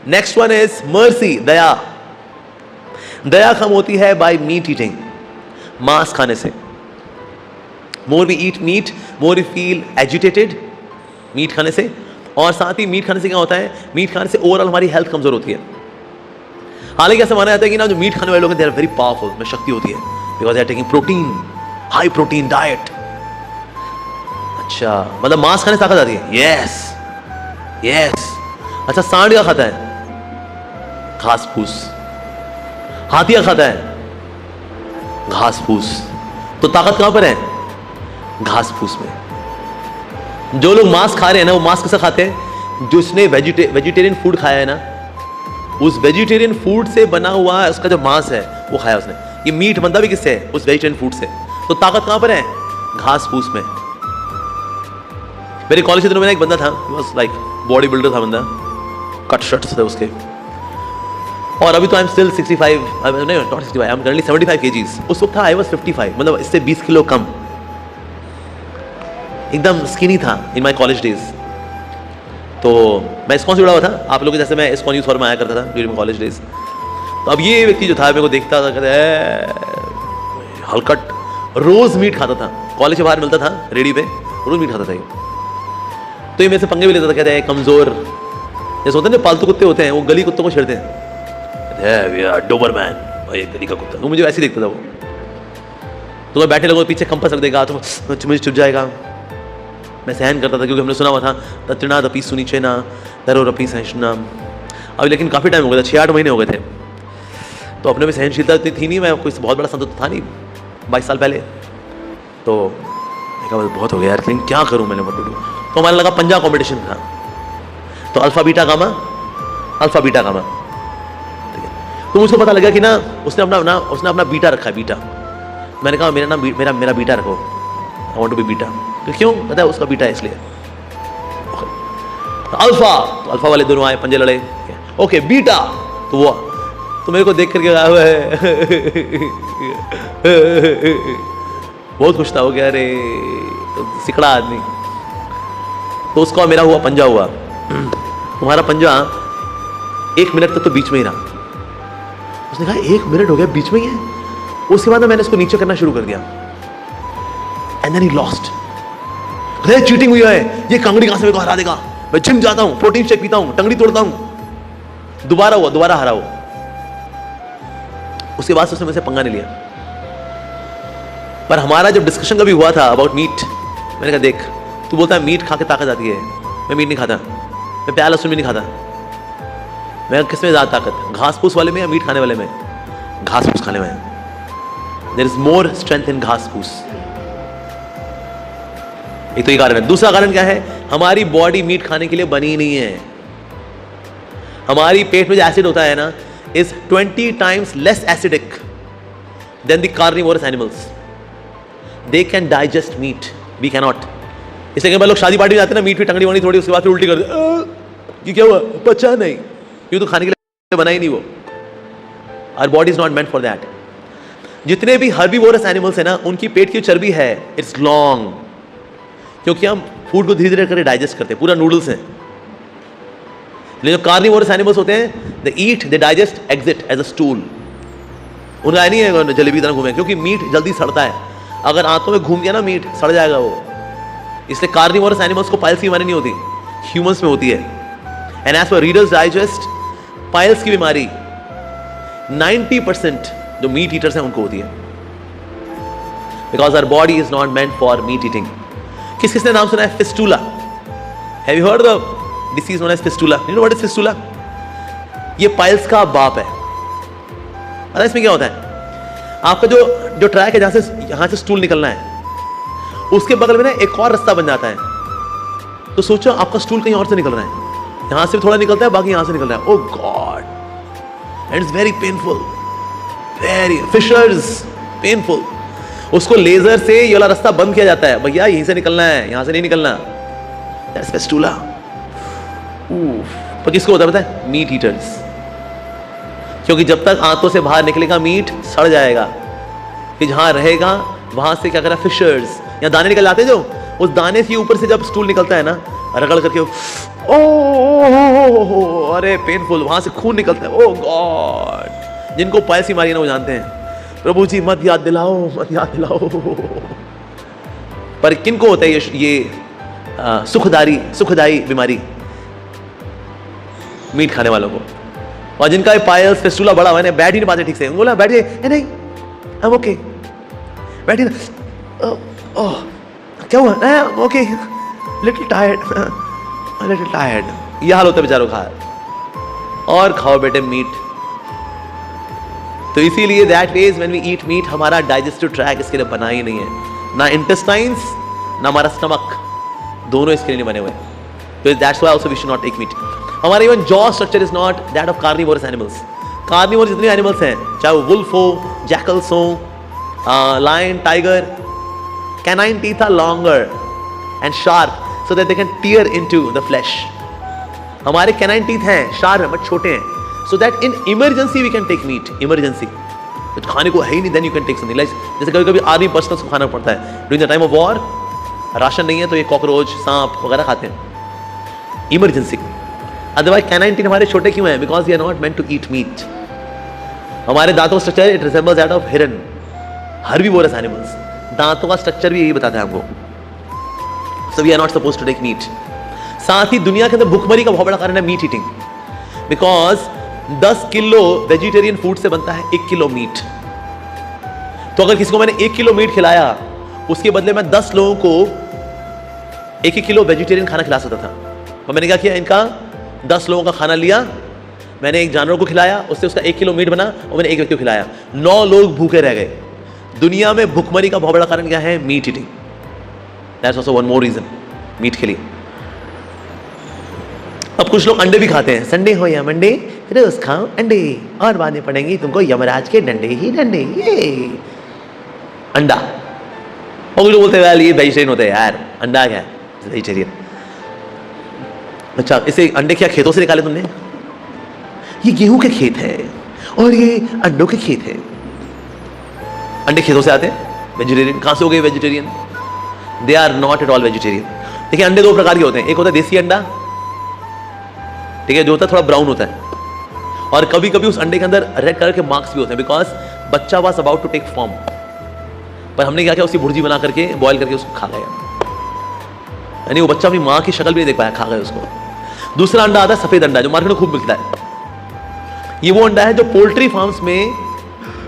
Next one is mercy, दया। दया कम होती है बाय मीट ईटिंग, मांस खाने से। More we eat meat, more we feel agitated, meat खाने से। और साथ ही मीट खाने से क्या होता है, मीट खाने से ओवरऑल हमारी हेल्थ कमजोर होती है। हालांकि ऐसा माना जाता है कि ना जो मीट खाने वाले लोग हैं दे आर वेरी पावरफुल, में शक्ति होती है, because they are taking protein, high protein diet. अच्छा, मतलब मांस खाने से ताकत आती है। Yes yes. अच्छा, सांड क्या खाता है? घास फूस। हाथी क्या खाता है? घास फूस। तो ताकत कहां पर है? घास फूस में। जो लोग मांस खा रहे हैं ना, वो मांस कैसा खाते हैं? जिसने वेजिटेरियन फूड खाया है ना, उस वेजिटेरियन फूड से बना हुआ उसका जो मांस है वो खाया उसने। ये मीट बनता भी किससे है? उस वेजिटेरियन फूड से। तो ताकत कहां पर है? घास फूस में। मेरे कॉलेज के दिनों में एक बंदा था, लाइक बॉडी बिल्डर था बंदा, कट शर्ट्स थे उसके। और अभी तो आई एम स्टिल 65, नहीं not 65, I am currently 75 kgs। उस वक्त था आई वाज 55, मतलब इससे 20 किलो कम। एकदम स्किनी था इन माय कॉलेज डेज। तो मैं इस्कॉन से जुड़ा हुआ था, आप लोग जैसे मैं इस्कॉन यूथ फॉरम में आया करता था ड्यूरिंग माय कॉलेज डेज। तो अब ये व्यक्ति जो था मेरे को देखता था, कहते हलकट, रोज मीट खाता था। कॉलेज के बाहर मिलता था रेडी पे, रोज मीट खाता था ये। तो ये मेरे से पंगे भी लेता था, कहते हैं कमजोर, जैसे होते हैं ना पालतू कुत्ते होते हैं, वो गली कुत्तों को छेड़ते हैं, डोबरमैन भाई गली का कुत्ता। वो मुझे वैसे ही देखता था वो। तो मैं बैठे लोगों पीछे कंपास रख देगा तो मुझे चुप जाएगा। मैं सहन करता था, क्योंकि हमने सुना हुआ था तत्ना दपी सुनी चेना दरो रपी सहना। अभी लेकिन काफ़ी टाइम हो गया था, 6-8 महीने हो गए थे। तो अपने में सहनशीलता इतनी थी नहीं, मैं कोई बहुत बड़ा संत था नहीं 22 साल पहले। तो मैं कहा बहुत हो गया यार, लेकिन क्या करूँ मैंने बट। तो हमारा लगा पंजा कॉम्पिटिशन था, तो alpha beta gamma, alpha beta gamma. ठीक है, तो मुझको पता लगा कि ना उसने अपना बीटा रखा है, बीटा। मैंने कहा मेरा नाम मेरा बीटा रखो, I want to be beta. तो क्यों? पता है उसका बीटा है इसलिए। तो अल्फा, तो अल्फा वाले दोनों आए, पंजे लड़े। ओके बीटा, तो वो तो मेरे को देख करके आया हुआ है बहुत खुश था, हो गया अरे तो सिकड़ा आदमी। तो उसका मेरा हुआ पंजा हुआ। तुम्हारा पंजा 1 मिनट तक तो बीच में ही रहा। उसने कहा 1 मिनट हो गया बीच में ही है। उसके बाद मैंने इसको नीचे करना शुरू कर दिया, and then he lost. Cheating हुई है, ये कांगड़ी कहां से मेरे को हरा देगा। मैं जिम जाता हूं, प्रोटीन शेक पीता हूं, टंगड़ी तोड़ता हूं। दोबारा हुआ, दोबारा हरा वो। उसके बाद उसने मुझसे पंगा नहीं लिया। पर हमारा जब डिस्कशन कभी हुआ था अबाउट मीट, मैंने कहा देख, तू बोलता है मीट खा के ताकत आती है, मैं मीट नहीं खाता, मैं प्याज लहसुन भी नहीं खाता। मैं किसमें ज्यादा ताकत, घास फूस वाले में या मीट खाने वाले में? घास फूस खाने में। There is more strength in घास फूस। एक तो ये कारण है। दूसरा कारण क्या है? हमारी बॉडी मीट खाने के लिए बनी नहीं है। हमारी पेट में जो एसिड होता है ना, is 20 times less acidic than the carnivorous animals. They can digest meat, we can not. इसलिए कई बार लोग शादी पार्टी में जाते हैं ना, मीट की टंगड़ी वंगड़ी थोड़ी, उसके बाद फिर उल्टी कर दे, क्या हुआ, पचा नहीं, क्यों? तो खाने के लिए बना ही नहीं वो। Our body is not meant for that. जितने भी हर्बीवोरस एनिमल्स है ना, उनकी पेट की चर्बी है, इट्स लॉन्ग, क्योंकि हम फूड को धीरे धीरे करके डाइजेस्ट करते हैं, पूरा नूडल्स हैं। लेकिन जो कार्निवोरस एनिमल्स होते हैं, they eat, they digest, exit as a stool. उनका नहीं है जलेबी तरह घूमे, क्योंकि मीट जल्दी सड़ता है। अगर आंतों में घूम गया ना मीट, सड़ जाएगा वो। इसलिए कार्निवोरस एनिमल्स को पाइल्स की बीमारी नहीं होती, ह्यूमंस में होती है। And as per Reader's Digest, piles की बीमारी 90% जो मीट ईटर्स हैं उनको होती है, because our body is not meant for meat eating. किस किसने नाम सुना है fistula? Have you heard the disease known as fistula? You know what is fistula? ये पाइल्स का बाप है। अरे इसमें क्या होता है, आपका जो ट्रैक है जहां से यहां से स्टूल निकलना है, उसके बगल में ना एक और रास्ता बन जाता है। तो सोचो आपका स्टूल कहीं और से निकल रहा है, यहां से थोड़ा निकलता है, बाकी यहां से निकल रहा है। Oh God, and it's very painful, very fissures painful. उसको लेजर से ये वाला रास्ता बंद किया जाता है, भैया यहीं से निकलना है, यहां से नहीं निकलना। That's fistula. पर किसको होता है पता है? Meet eaters. क्योंकि जब तक आंतों से बाहर निकलेगा मीट, सड़ जाएगा। कि जहां रहेगा वहां से क्या करा, फिशर्स, या दाने निकल जाते हैं जो, उस दाने के ऊपर से जब स्टूल निकलता है ना, रगड़ करके ओ अरे पेनफुल, वहां से खून निकलता है। ओ गॉड, जिनको पैसी मारी ना वो जानते हैं। प्रभु जी मत याद दिलाओ, मत याद दिलाओ। पर किनको होता है ये सुखदाई बीमारी? मीट खाने वालों को। और जिनका पायल्स फिस्टुला बड़ा हुआ है, बैठ ही नहीं पाते ठीक से, बोला बैठिए, नहीं आई एम ओके, बैठिए ना, क्या हुआ, ओके, लिटिल टायर्ड, यह हाल होता है बेचारों का। और खाओ बेटे मीट। तो इसीलिए that way when we eat meat, हमारा डाइजेस्टिव ट्रैक इसके लिए बना ही नहीं है, ना इंटेस्टाइन्स ना हमारा स्टमक, दोनों इसके लिए नहीं बने हुए। तो that's why also we should not take meat. हमारा even jaw structure is not that of carnivorous animals. Carnivorous जितने एनिमल्स हैं, चाहे वो वुल्फ हो, जैकल्स हो, lion, tiger, canine teeth are longer and sharp so that they can tear into the flesh. हमारे canine teeth हैं, sharp हैं but छोटे हैं, so that in emergency we can take meat. Emergency, तो खाने को है ही नहीं, then you can take something. Like जैसे कभी कभी आर्मी पर्सनल्स को खाना पड़ता है during the time of war, ration नहीं है तो ये कॉकरोच, सांप वगैरह खाते हैं, इमरजेंसी। अदरवाइज कैनाइन टीथ हमारे छोटे क्यों हैं? Because we are not meant to eat meat. हमारे दांतों का structure it resembles that of हिरन, हर्बीवोरस एनिमल्स। दांतों का स्ट्रक्चर भी यही बताता है हमको। So we are not supposed to take meat. साथ ही दुनिया के अंदर भुखमरी का बहुत बड़ा कारण है meat eating, because 10 kilo vegetarian food से बनता है 1 किलो मीट। तो अगर किसी को मैंने 1 किलो मीट खिलाया, उसके बदले में 10 लोगों को 1 किलो वेजिटेरियन खाना खिला सकता था। और मैंने क्या किया, इनका 10 लोगों का खाना लिया, मैंने एक जानवर को खिलाया, उससे उसका 1 किलो मीट बना, और मैंने एक व्यक्ति को खिलाया, 9 लोग भूखे रह गए। दुनिया में भुखमरी का बहुत बड़ा कारण क्या है? Meat eating. That's also one more reason, meat के लिए। अब कुछ लोग अंडे भी खाते हैं, संडे हो या मंडे रोज खाओ अंडे, और बांधने पड़ेंगी तुमको यमराज के डंडे ही डंडे। ये अंडा, और लोग बोलते हैं ये वेजिटेरियन होते हैं यार, अंडा क्या है वेजिटेरियन। अच्छा, इसे अंडे क्या खेतों से निकाले तुमने? ये गेहूं के खेत है और ये अंडों के खेत है। अंडे खेतों से आते हैं, वेजिटेरियन कहां से हो गए vegetarian? They are not at all vegetarian. देखिए अंडे 2 प्रकार के होते हैं, एक होता है देसी अंडा, ठीक है, जो होता है थोड़ा ब्राउन होता है, और कभी कभी उस अंडे के अंदर रेड कलर के मार्क्स भी होते हैं, बिकॉज बच्चा was about to take form, पर हमने क्या किया, उसकी भुर्जी बना करके बॉयल करके उसको खा गया, यानी वो बच्चा अपनी माँ की शक्ल भी नहीं देख पाया, खा गया उसको। दूसरा अंडा आता है सफेद अंडा, जो मार्केट में खूब मिलता है। ये वो अंडा है जो पोल्ट्री फार्म्स में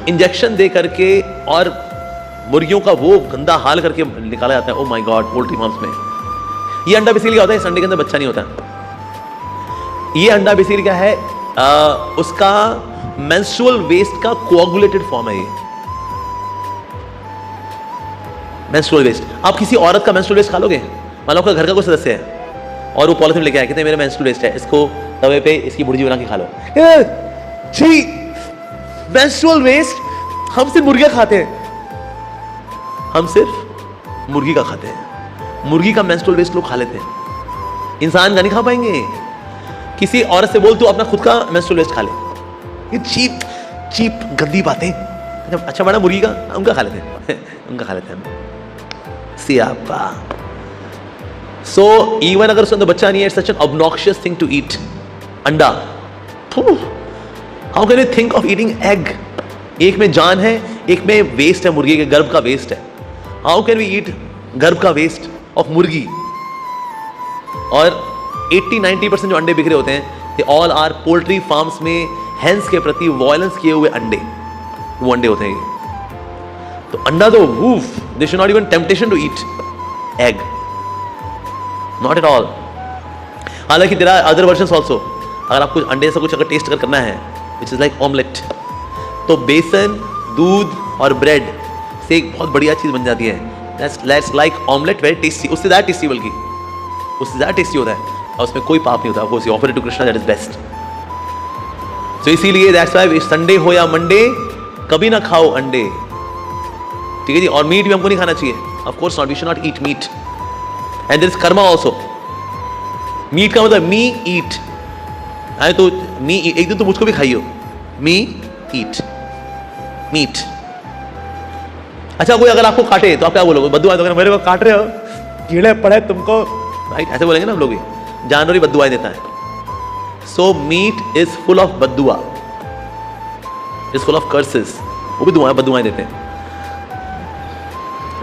इंजेक्शन दे करके और मुर्गियों का वो गंदा हाल करके निकाला जाता है। Oh my God, poultry farms में ये अंडा बेसिकली होता है, इस अंडे के अंदर बच्चा नहीं होता। ये अंडा बेसिकली क्या है, उसका मेंस्ट्रुअल वेस्ट का कोआगुलेटेड फॉर्म है। ये मेंस्ट्रुअल वेस्ट, आप किसी औरत का मेंस्ट्रुअल वेस्ट खा लोगे? मान लो आपका घर का कोई सदस्य है और वो पॉलिथीन लेके आया, कहते हैं मेरा मेंस्ट्रुअल वेस्ट है, इसको तवे पे इसकी भुर्जी बना के खा लो। जी, मेंस्ट्रुअल वेस्ट हम सिर्फ मुर्गियां खाते हैं, हम सिर्फ मुर्गी का खाते हैं। मुर्गी का मेंस्ट्रुअल वेस्ट लोग खा लेते हैं, इंसान का नहीं खा पाएंगे। किसी औरत से बोल तू अपना खुद का मेंस्ट्रुअल वेस्ट खा ले, ये चीप चीप गंदी बातें। अच्छा बड़ा मुर्गी का, उनका खा लेते हैं उनका खा लेते हैं सियापा। सो इवन अगर उसके अंदर बच्चा नहीं है, it's such an obnoxious thing to eat अंडा। How can you think of eating egg? एक में जान है, एक में वेस्ट है, मुर्गी के गर्भ का वेस्ट है। हाउ कैन वी ईट गर्भ का वेस्ट ऑफ मुर्गी? और 80-90% जो अंडे बिखरे होते हैं, they all are poultry farms में हेंस के प्रति वायलेंस किए हुए अंडे, वो अंडे होते हैं। तो अंडा तो वूफ, they should not even temptation to eat egg, not at all. हालांकि there are other versions also. अगर आपको अंडे से कुछ अगर टेस्ट अगर करना है, विच इज लाइक ऑमलेट, तो बेसन, दूध और ब्रेड से एक बहुत बढ़िया चीज बन जाती है। That's like omelette, very tasty, उससे ज़्यादा टेस्टी, बल्कि उससे ज़्यादा टेस्टी होता है, और उसमें कोई पाप नहीं होता। Of course, offer to Krishna, that is best. तो इसीलिए दैट्स व्हाई संडे हो या मंडे कभी ना खाओ अंडे, ठीक है जी। और मीट भी हमको नहीं खाना चाहिए, of course not, we should not eat meat. And there is karma also. Meat का मतलब मी ईट है, तो मी एक दिन तो मुझको भी खाइयो, मी ईट मीट। अच्छा, कोई अगर आपको काटे तो आप क्या बोलोगे? बद्दुआ दोगे, मेरे को काट रहे हो, कीड़े पड़े तुमको, राइट? ऐसे बोलेंगे ना हम लोग भी। जानवर ही बद्दुआएं देता है. So meat is full of बद्दुआ, is full of curses. वो भी दुआएं बद्दुआएं देते हैं.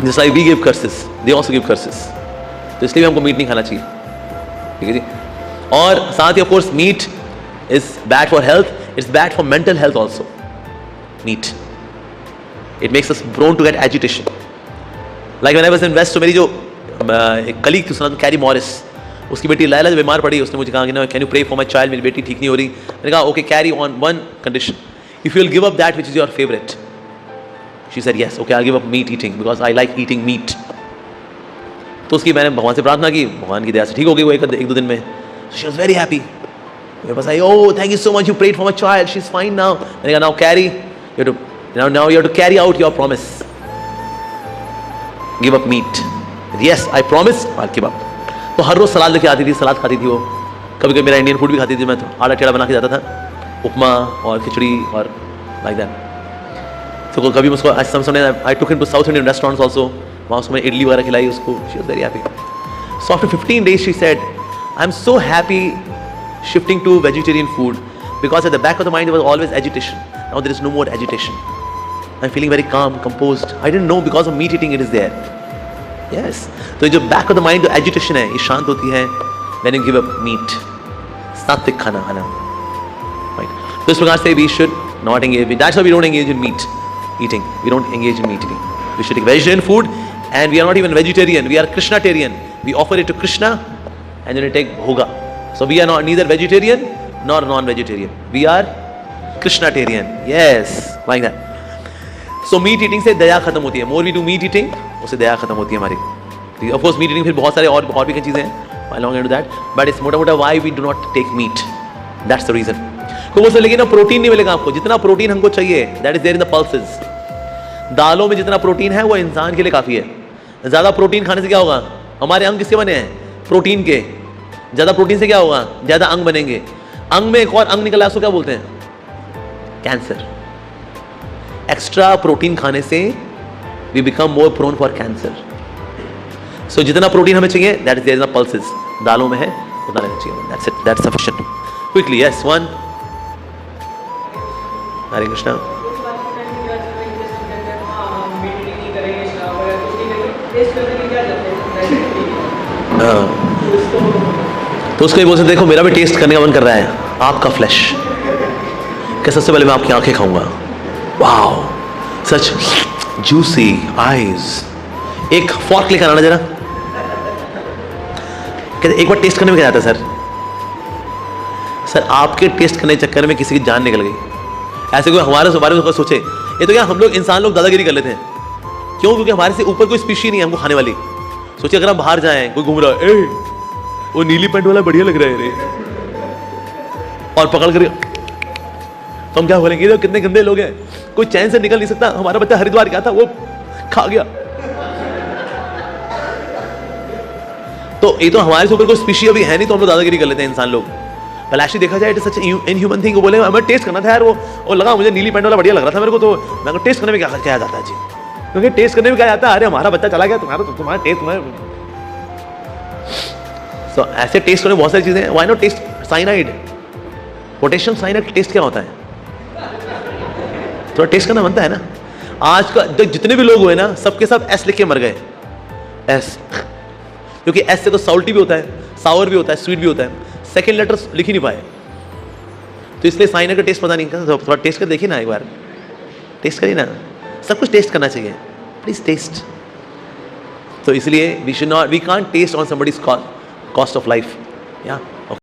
Just like we give curses, they also give curses. तो इसलिए हमको मीट नहीं खाना चाहिए. ठीक है जी. और साथ ही of course meat is bad for health, it's bad for mental health also. Meat it makes us prone to get agitation. Like when I was in west, तो मेरी जो एक कलीग थी, सुना कैरी मॉरिस, उसकी बेटी लैला जब बीमार पड़ी, उसने मुझे कहा कि ना can you pray for my child, मेरी बेटी ठीक नहीं हो रही. मैंने कहा okay carry on one condition, if you will give up that which is your favourite. She said yes okay I give up meat eating because I like eating meat. तो उसकी मैंने भगवान से प्रार्थना की, भगवान की दया से ठीक हो गई वो एक दो दिन में. She was very happy. मेरे पास आई, oh thank you so much, you prayed for my child, she is fine now. मैंने कहा now carry, you have to now you have to carry out your promise, give up meat. Yes I promise, I give up. तो हर रोज सलाद लेके आती थी, सलाद खाती थी वो. कभी कभी मेरा इंडियन फूड भी खाती थी. मैं तो आड़ा टेढ़ा बना के जाता था, उपमा और खिचड़ी और लाइक दैट. तो कभी उसको I took him to South Indian restaurants also. वहाँ उसको मैंने इडली वगैरह खिलाई उसको. She was very happy. So after 15 days she said I am so happy shifting to vegetarian food because at the back of the mind there was always agitation. Now there is no more agitation. I'm feeling very calm, composed. I didn't know because of meat eating it is there. Yes. तो जो back of the mind जो agitation है ये शांत होती है when you give up meat. सात्विक खाना खाना. Right. तो इस प्रकार से we should not engage. That's why we don't engage in meat eating. We don't engage in meat eating. We should eat vegetarian food, and we are not even vegetarian. We are Krishnatarian. We offer it to Krishna, and then we take bhoga. So we are not neither vegetarian nor non-vegetarian. We are Krishnatarian. Yes, like that. So meat eating से दया खत्म होती है. More we do meat eating, उससे दया खत्म होती है हमारी. Of course meat eating फिर बहुत सारे और भी कई चीज़ें हैं. I long into that. But it's मोटा why we do not take meat. That's the reason. तो वो लेकिन ना प्रोटीन नहीं मिलेगा आपको. जितना प्रोटीन हमको चाहिए, that is there in the pulses. दालों में जितना प्रोटीन है वो इंसान के लिए काफ़ी है. ज़्यादा प्रोटीन खाने से क्या होगा? हमारे अंग किससे बने हैं? प्रोटीन के. ज़्यादा प्रोटीन से क्या होगा? ज़्यादा अंग बनेंगे. अंग में एक और अंग निकला, उसको क्या बोलते हैं? कैंसर. एक्स्ट्रा प्रोटीन खाने से we become more prone for cancer. So जितना प्रोटीन हमें चाहिए that is there in the pulses, दालों में है उतना लेना चाहिए. That's it, that's sufficient. Quickly yes one. Hare Krishna. तो उसको ये बोल सकते देखो मेरा भी टेस्ट करने का मन कर रहा है आपका फ्लैश. क्या सबसे पहले मैं आपकी आंखें खाऊंगा. वाओ सच जूसी आईज. एक फॉर्क लेकर आना जरा. कहते एक बार टेस्ट करने में क्या जाता है सर आपके टेस्ट करने के चक्कर में किसी की जान निकल गई. ऐसे कोई हमारे बारे में सोचे. ये तो क्या हम लोग इंसान लोग दादागिरी कर लेते हैं. क्यों? क्योंकि हमारे से ऊपर कोई स्पीशी नहीं है हमको खाने वाली. सोचिए अगर हम बाहर जाएं, कोई घूम रहा है, वो नीली पैंट वाला बढ़िया लग रहा है रे, और पकड़ कर तो हम क्या बोलेंगे? तो कितने गंदे लोग हैं, कोई चैन से निकल नहीं सकता. हमारा बच्चा हरिद्वार गया था, वो खा गया. तो ये तो हमारे से ऊपर कोई स्पीशी अभी है नहीं, तो हम लोग दादागिरी कर लेते हैं इंसान लोग. पलाशी देखा जाए it is such inhuman thing. बोले हमें टेस्ट करना था यार, वो लगा मुझे नीली पैंट वाला बढ़िया लग रहा था मेरे को, तो मैं टेस्ट करने में क्या जाता है जी. क्योंकि टेस्ट करने में क्या जाता है? अरे हमारा बच्चा चला गया, तुम्हारा टेस्ट तुम्हारा. So, ऐसे टेस्ट करने बहुत सारी चीजें हैं. Why not taste cyanide, potassium cyanide. Taste क्या होता है? थोड़ा टेस्ट करना बनता है ना. आज का जितने भी लोग हुए ना, सबके सब एस लिख के मर गए. एस, क्योंकि एस से तो साल्टी भी होता है, सावर भी होता है, स्वीट भी होता है. सेकेंड लेटर लिख ही नहीं पाए, तो इसलिए साइनाइड का टेस्ट पता नहीं. थोड़ा टेस्ट कर देखिए ना, एक बार टेस्ट करिए ना. सब कुछ टेस्ट करना चाहिए. Please taste. तो इसलिए we can't test on somebody's cost of life. Yeah.